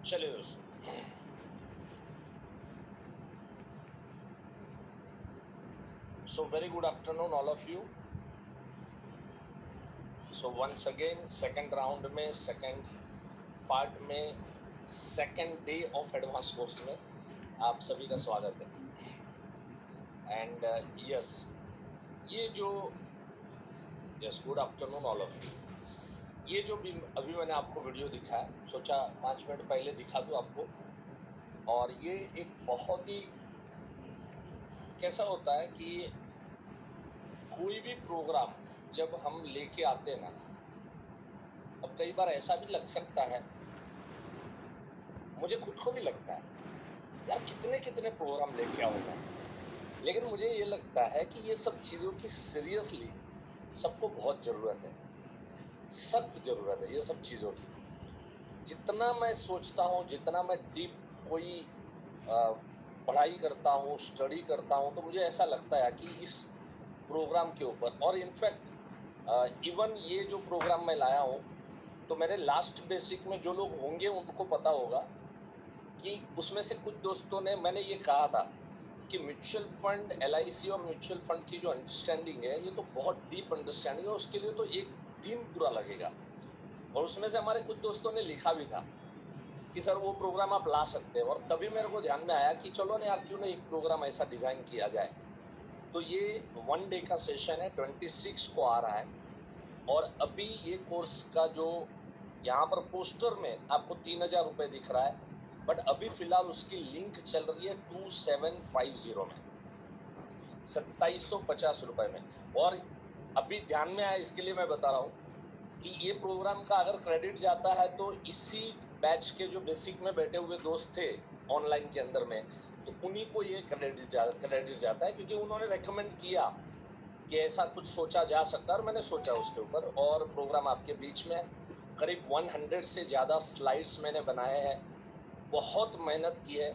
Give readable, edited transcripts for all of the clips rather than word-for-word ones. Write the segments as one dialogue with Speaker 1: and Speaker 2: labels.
Speaker 1: चलिए दोस्तों, so very good afternoon all of you. So once again second round में, second part में, second day of advance course में आप सभी का स्वागत है। एंड यस, ये जो yes good afternoon all of you. ये जो भी अभी मैंने आपको वीडियो दिखाया, सोचा 5 मिनट पहले दिखा दूं आपको। और ये एक बहुत ही कैसा होता है कि कोई भी प्रोग्राम जब हम लेके आते हैं ना, अब कई बार ऐसा भी लग सकता है, मुझे खुद को भी लगता है यार कितने कितने प्रोग्राम लेके आऊंगा, लेकिन मुझे ये लगता है कि ये सब चीज़ों की सीरियसली सबको बहुत ज़रूरत है, सख्त ज़रूरत है ये सब चीज़ों की। जितना मैं सोचता हूँ, जितना मैं डीप कोई पढ़ाई करता हूँ, स्टडी करता हूँ, तो मुझे ऐसा लगता है कि इस प्रोग्राम के ऊपर, और इनफैक्ट इवन ये जो प्रोग्राम मैं लाया हूँ, तो मेरे लास्ट बेसिक में जो लोग होंगे उनको पता होगा कि उसमें से कुछ दोस्तों ने, मैंने ये कहा था कि म्यूचुअल फंड, LIC और म्यूचुअल फंड की जो अंडरस्टैंडिंग है, ये तो बहुत डीप अंडरस्टैंडिंग है, उसके लिए तो एक दिन पूरा लगेगा। और उसमें से हमारे कुछ दोस्तों ने लिखा भी था कि सर वो प्रोग्राम आप ला सकते हैं, और तभी मेरे को ध्यान में आया कि चलो ना यार, क्यों ना एक प्रोग्राम ऐसा डिजाइन किया जाए। तो ये 1 डे का सेशन है, 26 को आ रहा है। और अभी ये कोर्स का जो यहाँ पर पोस्टर में आपको 3,000 रुपए दिख रहा है, बट अभी फिलहाल उसकी लिंक चल रही है 2750 में, 2750 रुपए में। और अभी ध्यान में आया इसके लिए मैं बता रहा हूँ कि ये प्रोग्राम का अगर क्रेडिट जाता है तो इसी बैच के जो बेसिक में बैठे हुए दोस्त थे ऑनलाइन के अंदर में, तो उन्हीं को ये क्रेडिट जाता है, क्योंकि उन्होंने रेकमेंड किया कि ऐसा कुछ सोचा जा सकता है, और मैंने सोचा उसके ऊपर। और प्रोग्राम आपके बीच में करीब 100 से ज़्यादा स्लाइड्स मैंने बनाए हैं, बहुत मेहनत की है।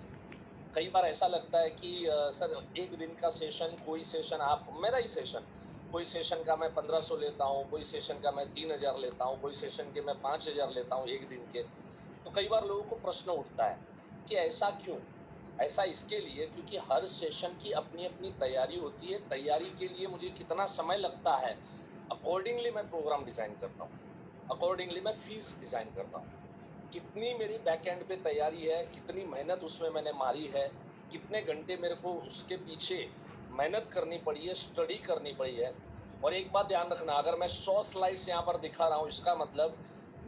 Speaker 1: कई बार ऐसा लगता है कि सर एक दिन का सेशन, कोई सेशन आप, मेरा ही सेशन, कोई सेशन का मैं 1500 लेता हूँ, कोई सेशन का मैं 3000 लेता हूँ, कोई सेशन के मैं 5000 लेता हूँ एक दिन के। तो कई बार लोगों को प्रश्न उठता है कि ऐसा क्यों। ऐसा इसके लिए क्योंकि हर सेशन की अपनी अपनी तैयारी होती है। तैयारी के लिए मुझे कितना समय लगता है, अकॉर्डिंगली मैं प्रोग्राम डिजाइन करता हूँ, अकॉर्डिंगली मैं फीस डिजाइन करता हूँ। कितनी मेरी बैक एंड पे तैयारी है, कितनी मेहनत उसमें मैंने मारी है, कितने घंटे मेरे को उसके पीछे मेहनत करनी पड़ी है, स्टडी करनी पड़ी है। और एक बात ध्यान रखना, अगर मैं 100 स्लाइड्स यहाँ पर दिखा रहा हूँ, इसका मतलब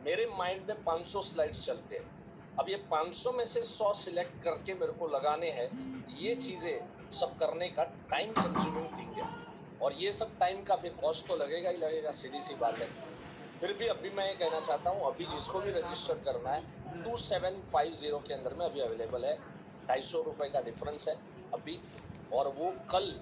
Speaker 1: मेरे माइंड में 500 स्लाइड्स चलते हैं। अब ये 500 में से 100 सिलेक्ट करके मेरे को लगाने हैं, ये चीजें सब करने का टाइम कंज्यूमिंग थिंग है, और ये सब टाइम का फिर कॉस्ट तो लगेगा ही लगेगा, सीधी सी बात है। फिर भी अभी मैं ये कहना चाहता हूँ, अभी जिसको भी रजिस्टर करना है 2750 के अंदर में अभी अवेलेबल है। 250 रुपए का डिफरेंस है अभी, और वो कल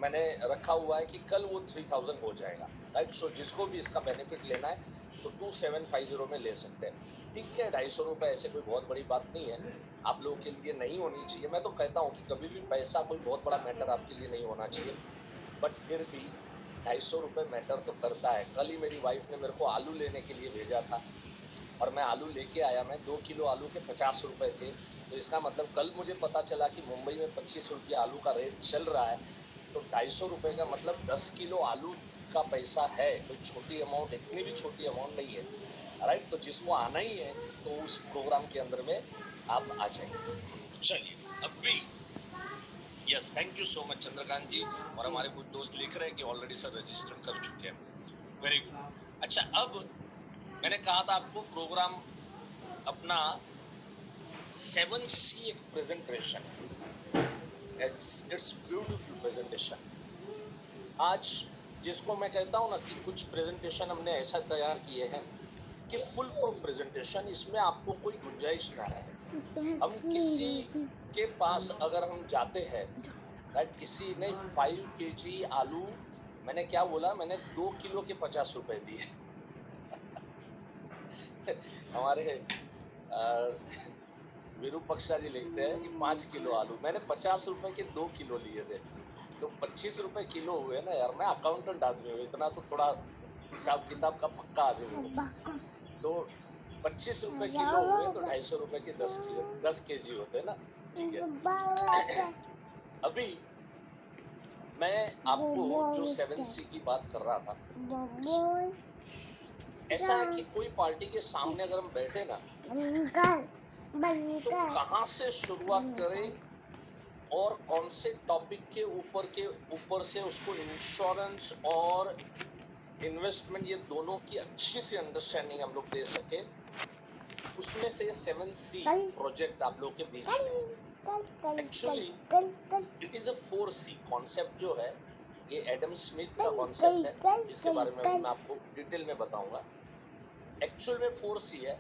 Speaker 1: मैंने रखा हुआ है कि कल वो 3000 हो जाएगा, राइट। सो जिसको भी इसका बेनिफिट लेना है तो 2750 में ले सकते हैं। ठीक है, 250 रुपए ऐसे कोई बहुत बड़ी बात नहीं है, आप लोगों के लिए नहीं होनी चाहिए। मैं तो कहता हूँ कि कभी भी पैसा कोई बहुत बड़ा मैटर आपके लिए नहीं होना चाहिए, बट फिर भी 250 रुपये मैटर तो करता है। कल ही मेरी वाइफ ने मेरे को आलू लेने के लिए भेजा था, और मैं आलू लेके आया। मैं 2 किलो आलू के 50 रुपये थे, तो इसका मतलब कल मुझे पता चला कि मुंबई में 25 रुपये आलू का रेट चल रहा है। तो 250 रुपये का मतलब 10 किलो आलू का पैसा है, कोई छोटी अमाउंट, इतनी भी छोटी अमाउंट नहीं है, राइट। तो जिसको आना ही है तो उस प्रोग्राम के अंदर में आप आ जाएंगे। चलिए अभी, yes, thank you so much Chandrakant ji. और हमारे कुछ दोस्त लिख रहे हैं कि ऑलरेडी सर रजिस्टर कर चुके हैं, वेरी गुड। अच्छा, अब मैंने कहा था आपको प्रोग्राम अपना 7C एक प्रेजेंटेशन, इट्स ब्यूटीफुल प्रेजेंटेशन। आज जिसको मैं कहता हूँ ना कि कुछ प्रेजेंटेशन हमने ऐसा तैयार किए हैं कि फुल प्रूफ प्रेजेंटेशन, इसमें आपको कोई गुंजाइश ना रहे। हम किसी के पास अगर हम जाते हैं, राइट, किसी ने 5 kg आलू, मैंने क्या बोला, मैंने 2 किलो के 50 रुपए दिए। हमारे विरूपक्षा जी लिखते हैं कि 5 किलो आलू, मैंने 50 रुपए के 2 किलो लिए थे, तो 25 रुपए किलो हुए ना यार। मैं अकाउंटेंट आदमी हूँ, इतना तो थोड़ा हिसाब किताब का पक्का आदमी हूँ। तो ₹25 किलो हुए तो ₹250 के 10 केजी होते हैं ना। ठीक है। अभी मैं आपको जो 7C की बात कर रहा था, ऐसा है कि कोई पार्टी के सामने अगर हम बैठे ना, तो कहाँ से शुरुआत करें और कौन से टॉपिक के ऊपर से उसको इंश्योरेंस और इन्वेस्टमेंट, ये दोनों की अच्छी सी अंडरस्टैंडिंग हम लोग दे सके, उसमें से 7C प्रोजेक्ट आप लोग के बीच में। Actually it is a 4C concept जो है, ये एडम स्मिथ का कॉन्सेप्ट है, जिसके बारे में मैं आपको डिटेल में बताऊंगा। एक्चुअल में 4C है,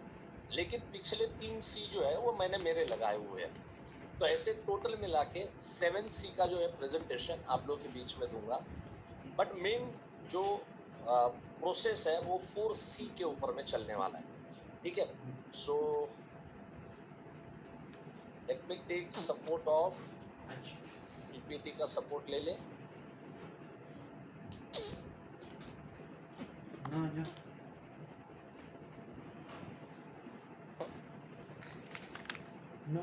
Speaker 1: लेकिन पिछले 3C जो है वो मैंने मेरे लगाए हुए हैं। तो ऐसे टोटल मिला के 7C का जो है प्रेजेंटेशन आप लोग के बीच में दूंगा। बट मेन जो प्रोसेस है वो 4C के ऊपर में चलने वाला है। ठीक है, so let me take support of PPT का सपोर्ट ले ले।
Speaker 2: No.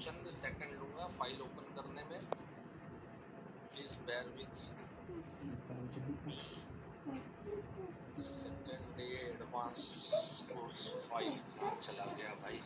Speaker 1: चंद सेकंड लूंगा फाइल ओपन करने में, please bear with second day advance course file कहाँ चला गया भाई।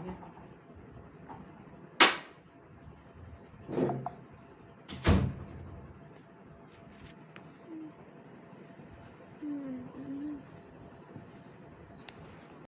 Speaker 2: Yeah.